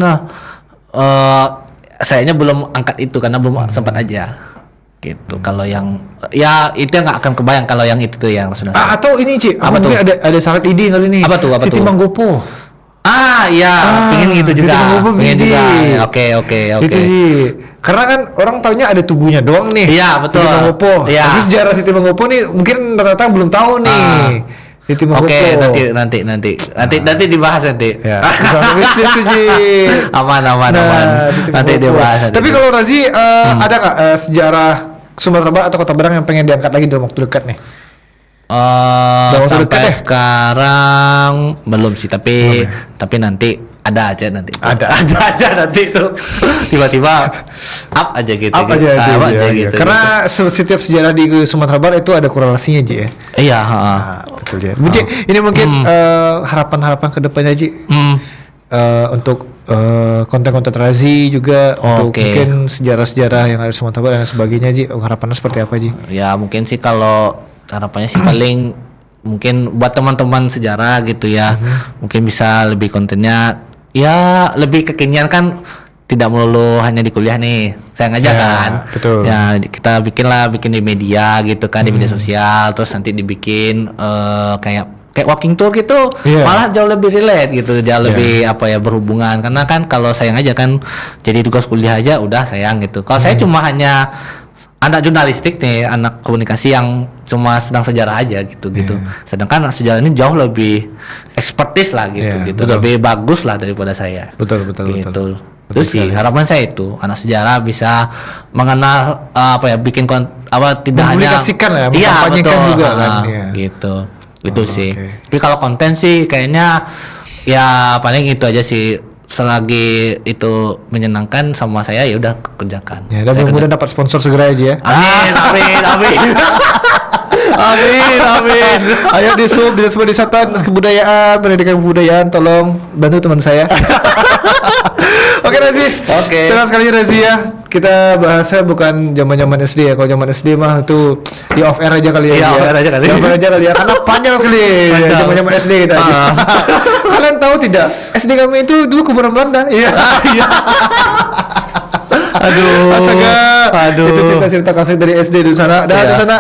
sayanya belum angkat itu karena belum sempat aja. Gitu. Kalau yang ya itu yang nggak akan kebayang kalau yang itu tuh yang Rasuna Said. Atau ini Ci, Apa mungkin tuh? ada syarat ide kali ini. Apa tuh? Siti Manggopo. Iya, pengen gitu Siti juga. Manggopo Pengen Ci. juga. Oke. Gitu sih. Karena kan orang taunya ada tugunya doang nih. Iya, betul. Siti Manggopo. Iya. Tapi sejarah Siti Manggopo nih mungkin rata-rata belum tahu nih. Siti Manggopo. Oke, nanti dibahas nanti. Ya. Sama bisnis tuh, Ji. aman. Siti Nanti Manggopo. dibahas. Tapi kalau Razi ada nggak sejarah Sumatera Barat atau Kota Padang yang pengen diangkat lagi dalam waktu dekat nih? Dalam waktu dekat sampai ya? sekarang belum sih, tapi nanti ada aja nanti. Ada aja nanti itu. Tiba-tiba up aja gitu. Apa aja Up itu, aja ya, gitu. Karena setiap sejarah di Sumatera Barat itu ada korelasinya Ji ya. Iya, Betul ya. Bu Ji, ini mungkin harapan-harapan ke depannya Ji. Untuk konten-konten Razi juga untuk Oke. mungkin sejarah-sejarah yang ada di Sumatera Barat dan sebagainya Ji. Harapannya seperti apa Ji? Ya mungkin sih kalau harapannya sih paling mungkin buat teman-teman sejarah gitu ya, mungkin bisa lebih kontennya ya lebih kekinian kan, tidak melulu hanya di kuliah nih, sayang aja Ya, kan. betul. Ya kita bikin di media gitu kan, di media sosial, terus nanti dibikin kayak walking tour gitu, Iya. malah jauh lebih relate gitu, jauh lebih apa ya berhubungan, karena kan kalau sayang aja kan jadi tugas kuliah aja udah sayang gitu. Kalau saya cuma hanya anak jurnalistik nih, anak komunikasi yang cuma sedang sejarah aja gitu. Sedangkan sejarah ini jauh lebih expertise lah gitu, Iya, betul. lebih bagus lah daripada saya. Betul. Gitu. Itu sih harapan saya itu, anak sejarah bisa mengenal bikin tidak hanya Mempublikasikan ya, iya, mengkampanyekan betul. juga kan, iya. Gitu. Itu sih. oke. Tapi kalau konten sih kayaknya ya paling itu aja sih. Selagi itu menyenangkan sama saya ya udah kerjakan. Ya, dan Saya mudah-mudahan dapat sponsor segera aja ya. Amin. Amin. Ayo di sub Dinas Pariwisata, Dinas Kebudayaan, Pendidikan Kebudayaan, tolong bantu teman saya. Oke Razi. Oke. Senang sekali Razi ya. Kita bahasnya bukan zaman-zaman SD ya. Kalau zaman SD mah itu di off air aja kali ya. Iya, Ji, off air aja kali. Di off air aja kali ya. Karena panjang sekali Panjang. zaman-zaman SD kita. aja. Kalian tahu tidak? SD kami itu dulu kuburan Belanda. Iya. Aduh. Astaga. Aduh. Itu cerita-cerita kasih dari SD di sana. Dan Iya. di sana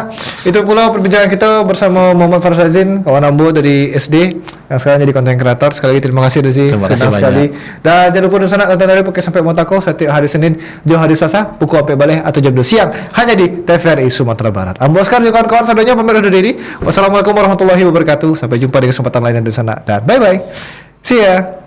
itu pula perbincangan kita bersama Muhammad Farzazin, kawan Ambo dari SD yang sekarang jadi konten kreator. Sekali lagi terima kasih Dosi. Terima kasih Senang sekali. banyak. Dan jangan lupa di sana nonton dari Pokoknya Sampai Motako setiap hari Senin, jam hari Selasa, pukul sampai balik atau jam 2 siang hanya di TVRI Sumatera Barat. Ambo sekarang juga kawan-kawan sadonya pamit undur diri. Wassalamualaikum warahmatullahi wabarakatuh. Sampai jumpa di kesempatan lainnya di sana dan bye bye. See ya.